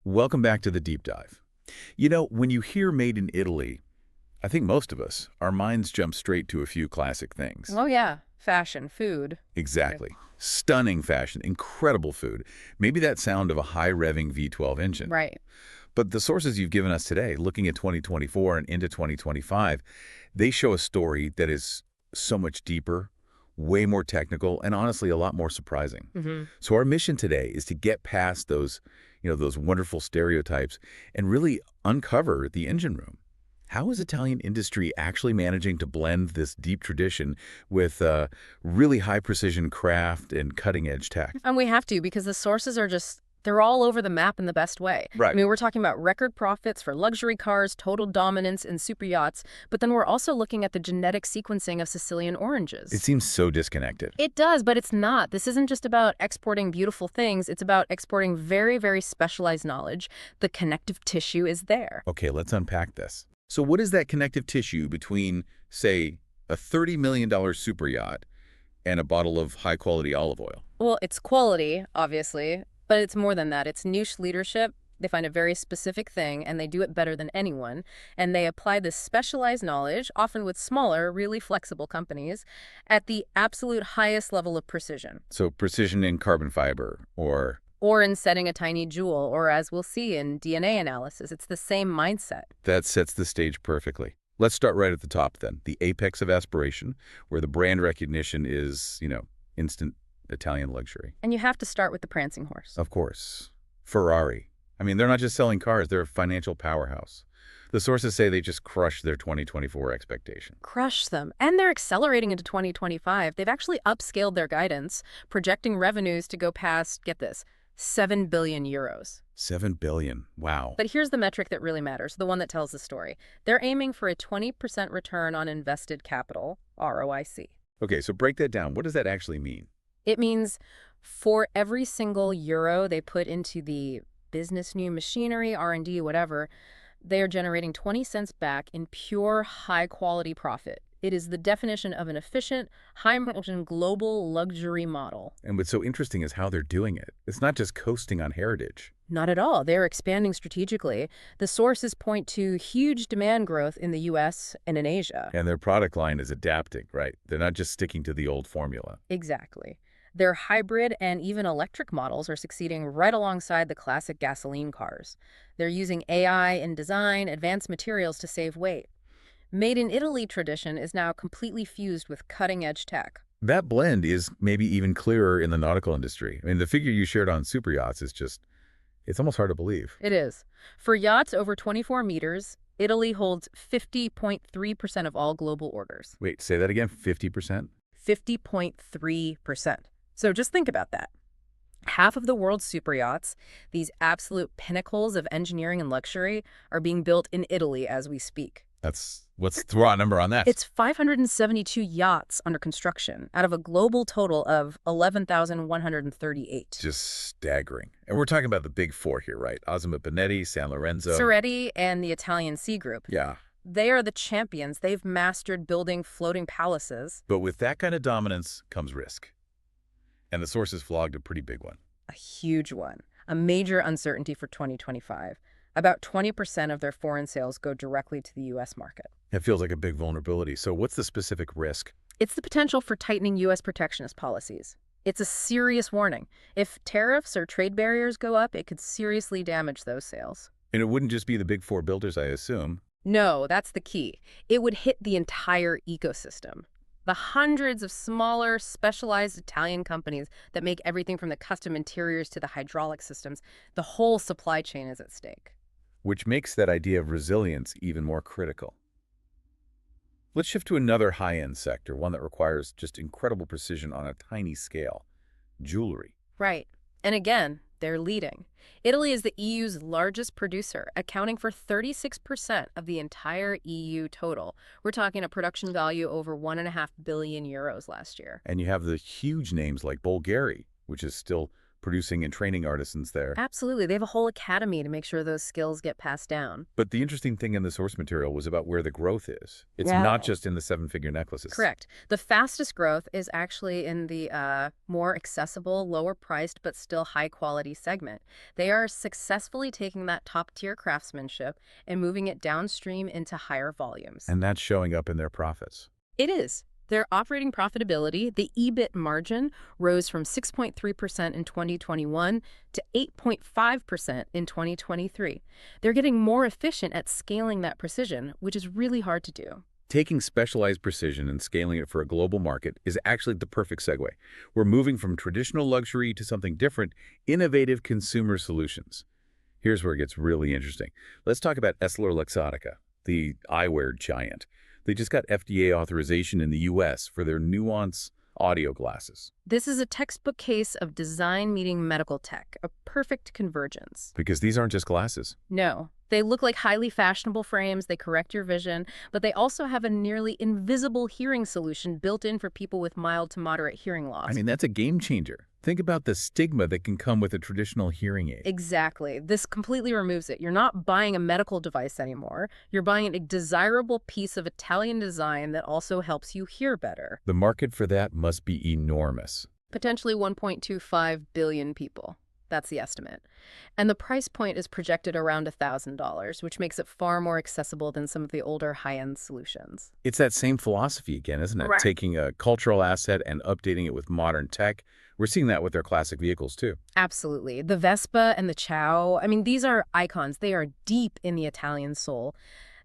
Welcome back to the deep dive. When you hear made in Italy, I think most of us, our minds jump straight to a few classic things. Oh, yeah. Fashion, food. Yep. Exactly. Stunning fashion, incredible food, maybe that sound of a high-revving V12 engine. Right. But the sources you've given us today, looking at 2024 and into 2025, they show a story that is so much deeper, way more technical, and honestly a lot more surprising. hmm So our mission today is to get past those wonderful stereotypes and really uncover the engine room. How is Italian industry actually managing to blend this deep tradition with really high-precision craft and cutting-edge tech? And we have to because the sources are they're all over the map in the best way. I Right. mean, we're talking about record profits for luxury cars, total dominance in super yachts, but then we're also looking at the genetic sequencing of Sicilian It oranges. seems so disconnected. It does, but it's not. This isn't just about exporting beautiful things. It's about exporting very, very specialized knowledge. The connective tissue is there. Okay, let's unpack this. So what is that connective tissue between, say, a $30 million super yacht and a bottle of high-quality olive oil? Well, it's quality, obviously, but it's more than that. It's niche leadership. They find a very specific thing, and they do it better than anyone. And they apply this specialized knowledge, often with smaller, really flexible companies, at the absolute highest level of precision. So precision in carbon fiber or Or in setting a tiny jewel, or as we'll see in DNA analysis, it's the same mindset. that sets the stage perfectly. Let's start right at the top then, the apex of aspiration, where the brand recognition is, instant Italian luxury. And you have to start with the prancing horse. Of course, Ferrari. I mean, they're not just selling cars, they're a financial powerhouse. The sources say they just crushed their 2024 expectation. Crush them. And they're accelerating into 2025. They've actually upscaled their guidance, projecting revenues to go past, get this, 7 billion euros. 7 billion. Wow. But here's the metric that really matters, the one that tells the story. They're aiming for a 20% return on invested capital, ROIC. Okay, so break that down. What does that actually mean? It means for every single euro they put into the business new machinery, R&D, whatever, they are generating 20 cents back in pure high-quality profit. It is the definition of an efficient, high-margin global luxury model. And what's so interesting is how they're doing it. It's not just coasting on heritage. Not at all. They're expanding strategically. The sources point to huge demand growth in the U.S. and in Asia. And their product line is adapting, right? They're not just sticking to the old formula. Exactly. Their hybrid and even electric models are succeeding right alongside the classic gasoline cars. They're using AI in design, advanced materials to save weight. Made in Italy tradition is now completely fused with cutting-edge tech. That blend is maybe even clearer in the nautical industry. I mean, the figure you shared on super yachts is just, it's almost hard to believe. It is. For yachts over 24 meters, Italy holds 50.3% of all global orders. Wait, say that again, 50%? 50.3%. So just think about that. Half of the world's super yachts, these absolute pinnacles of engineering and luxury, are being built in Italy as we speak. Let's throw out a number on that. It's 572 yachts under construction out of a global total of 11,138. Just staggering. And we're talking about the big four here, right? Osmo Benetti, San Lorenzo. Soretti and the Italian Sea Group. Yeah. They are the champions. They've mastered building floating palaces. But with that kind of dominance comes risk. And the sources flogged a pretty big one. A huge one. A major uncertainty for 2025. About 20% of their foreign sales go directly to the U.S. market. It feels like a big vulnerability. So what's the specific risk? It's the potential for tightening U.S. protectionist policies. It's a serious warning. If tariffs or trade barriers go up, it could seriously damage those sales. And it wouldn't just be the big four builders, I assume. No, that's the key. It would hit the entire ecosystem. The hundreds of smaller, specialized Italian companies that make everything from the custom interiors to the hydraulic systems, the whole supply chain is at stake. Which makes that idea of resilience even more critical. Let's shift to another high-end sector, one that requires just incredible precision on a tiny scale: jewelry. Right. And again, they're leading. Italy is the EU's largest producer, accounting for 36% of the entire EU total. We're talking a production value over 1.5 billion euros last year. And you have the huge names like Bulgari, which is still producing and training artisans there. Absolutely. They have a whole academy to make sure those skills get passed down. But the interesting thing in the source material was about where the growth is. It's Yeah. not just in the seven-figure necklaces. Correct. The fastest growth is actually in the more accessible, lower-priced, but still high-quality segment. They are successfully taking that top-tier craftsmanship and moving it downstream into higher volumes. And that's showing up in their profits. It is. Their operating profitability, the EBIT margin, rose from 6.3% in 2021 to 8.5% in 2023. They're getting more efficient at scaling that precision, which is really hard to do. Taking specialized precision and scaling it for a global market is actually the perfect segue. We're moving from traditional luxury to something different, innovative consumer solutions. Here's where it gets really interesting. Let's talk about EssilorLuxottica, the eyewear giant. They just got FDA authorization in the US for their Nuance audio glasses. This is a textbook case of design meeting medical tech, a perfect convergence. Because these aren't just glasses. No, they look like highly fashionable frames, they correct your vision, but they also have a nearly invisible hearing solution built in for people with mild to moderate hearing loss. I mean, that's a game changer. Think about the stigma that can come with a traditional hearing aid. Exactly. This completely removes it. You're not buying a medical device anymore. You're buying a desirable piece of Italian design that also helps you hear better. The market for that must be enormous. Potentially 1.25 billion people. That's the estimate. And the price point is projected around $1,000, which makes it far more accessible than some of the older high-end solutions. It's that same philosophy again, isn't it? Right. Taking a cultural asset and updating it with modern tech. We're seeing that with their classic vehicles, too. Absolutely. The Vespa and the Ciao, I mean, these are icons. They are deep in the Italian soul.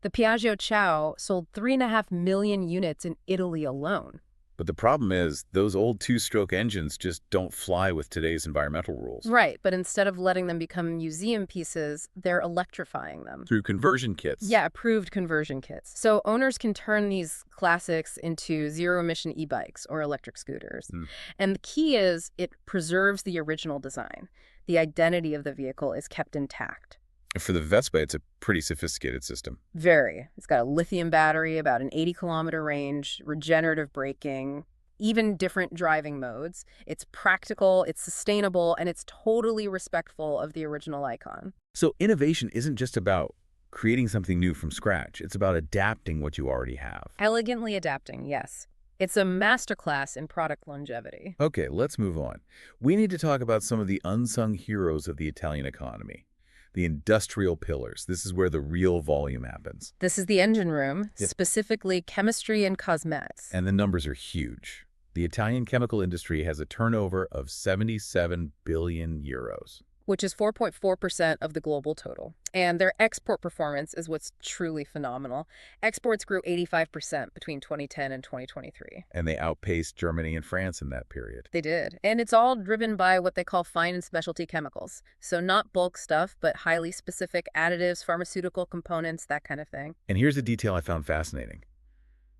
The Piaggio Ciao sold 3.5 million units in Italy alone. But the problem is, those old two-stroke engines just don't fly with today's environmental rules. Right, but instead of letting them become museum pieces, they're electrifying them. Through conversion kits. Yeah, approved conversion kits. So owners can turn these classics into zero-emission e-bikes or electric scooters. And the key is it preserves the original design. The identity of the vehicle is kept intact. For the Vespa, it's a pretty sophisticated system. Very. It's got a lithium battery, about an 80-kilometer range, regenerative braking, even different driving modes. It's practical, it's sustainable, and it's totally respectful of the original icon. So innovation isn't just about creating something new from scratch. It's about adapting what you already have. Elegantly adapting, yes. It's a masterclass in product longevity. Okay, let's move on. We need to talk about some of the unsung heroes of the Italian economy. The industrial pillars. This is where the real volume happens. This is the engine room, Yep. specifically chemistry and cosmetics. And the numbers are huge. The Italian chemical industry has a turnover of 77 billion euros. Which is 4.4% of the global total. And their export performance is what's truly phenomenal. Exports grew 85% between 2010 and 2023. And they outpaced Germany and France in that period. They did. And it's all driven by what they call fine and specialty chemicals. So not bulk stuff, but highly specific additives, pharmaceutical components, that kind of thing. And here's a detail I found fascinating.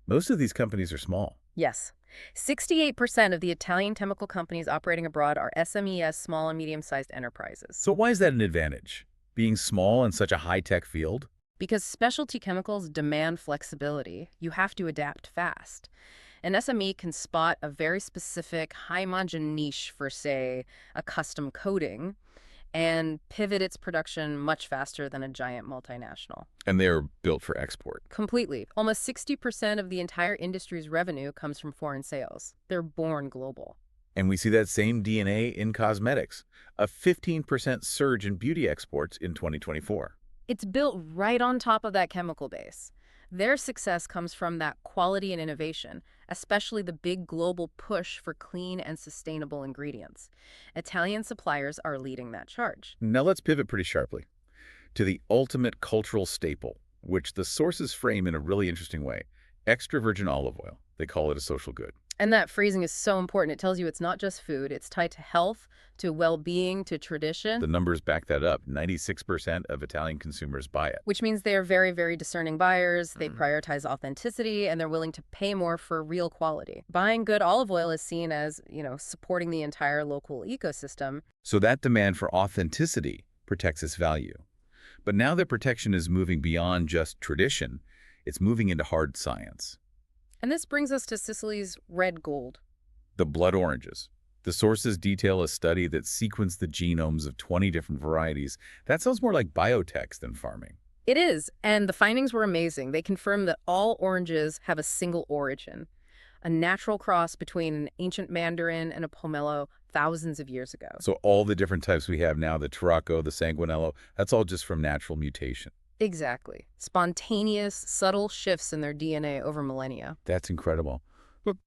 Most of these companies are small. Yes. 68% of the Italian chemical companies operating abroad are SMEs, small and medium-sized enterprises. So why is that an advantage? Being small in such a high-tech field? Because specialty chemicals demand flexibility. You have to adapt fast. An SME can spot a very specific high-margin niche for, say, a custom coating and pivot its production much faster than a giant multinational. And they're built for export. Completely. Almost 60% of the entire industry's revenue comes from foreign sales. They're born global. And we see that same DNA in cosmetics, a 15% surge in beauty exports in 2024. It's built right on top of that chemical base. Their success comes from that quality and innovation, especially the big global push for clean and sustainable ingredients. Italian suppliers are leading that charge. Now let's pivot pretty sharply to the ultimate cultural staple, which the sources frame in a really interesting way. Extra virgin olive oil. They call it a social good. And that phrasing is so important. It tells you it's not just food. It's tied to health, to well-being, to tradition. The numbers back that up. 96% of Italian consumers buy it. Which means they are very, very discerning buyers. They prioritize authenticity, and they're willing to pay more for real quality. Buying good olive oil is seen as, supporting the entire local ecosystem. So that demand for authenticity protects its value. But now that protection is moving beyond just tradition, it's moving into hard science. And this brings us to Sicily's red gold. The blood oranges. The sources detail a study that sequenced the genomes of 20 different varieties. That sounds more like biotech than farming. It is, and the findings were amazing. They confirmed that all oranges have a single origin, a natural cross between an ancient mandarin and a pomelo thousands of years ago. So all the different types we have now, the Turocco, the Sanguinello, that's all just from natural mutation. Exactly. Spontaneous, subtle shifts in their DNA over millennia. That's incredible. But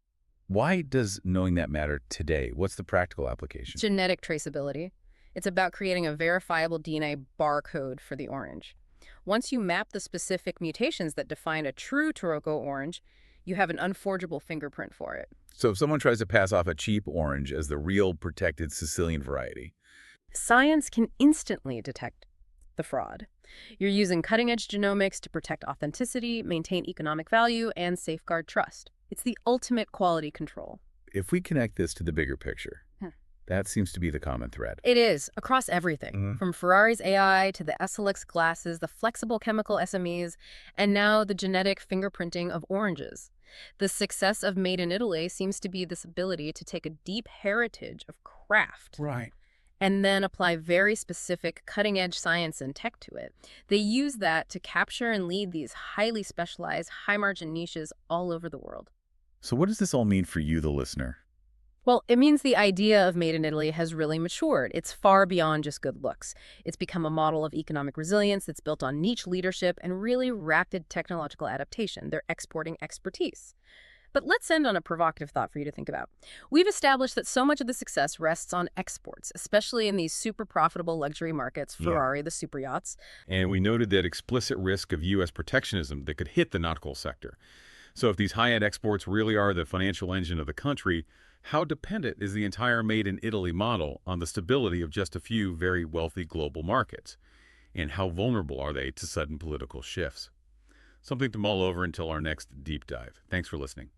why does knowing that matter today? What's the practical application? Genetic traceability. It's about creating a verifiable DNA barcode for the orange. Once you map the specific mutations that define a true Turocco orange, you have an unforgeable fingerprint for it. So if someone tries to pass off a cheap orange as the real protected Sicilian variety, Science can instantly detect the fraud. You're using cutting-edge genomics to protect authenticity, maintain economic value, and safeguard trust. It's the ultimate quality control. if we connect this to the bigger picture, Hmm. that seems to be the common thread. It is, across everything, Mhm. from Ferrari's AI to the SLX glasses, the flexible chemical SMEs, and now the genetic fingerprinting of oranges. The success of Made in Italy seems to be this ability to take a deep heritage of craft Right. and then apply very specific cutting-edge science and tech to it. They use that to capture and lead these highly specialized, high-margin niches all over the world. So what does this all mean for you, the listener? Well, it means the idea of Made in Italy has really matured. It's far beyond just good looks. It's become a model of economic resilience that's built on niche leadership and really rapid technological adaptation. They're exporting expertise. But let's end on a provocative thought for you to think about. We've established that so much of the success rests on exports, especially in these super profitable luxury markets, Yeah. Ferrari, the super yachts. And we noted that explicit risk of U.S. protectionism that could hit the nautical sector. So if these high-end exports really are the financial engine of the country, how dependent is the entire Made in Italy model on the stability of just a few very wealthy global markets? And how vulnerable are they to sudden political shifts? Something to mull over until our next deep dive. Thanks for listening.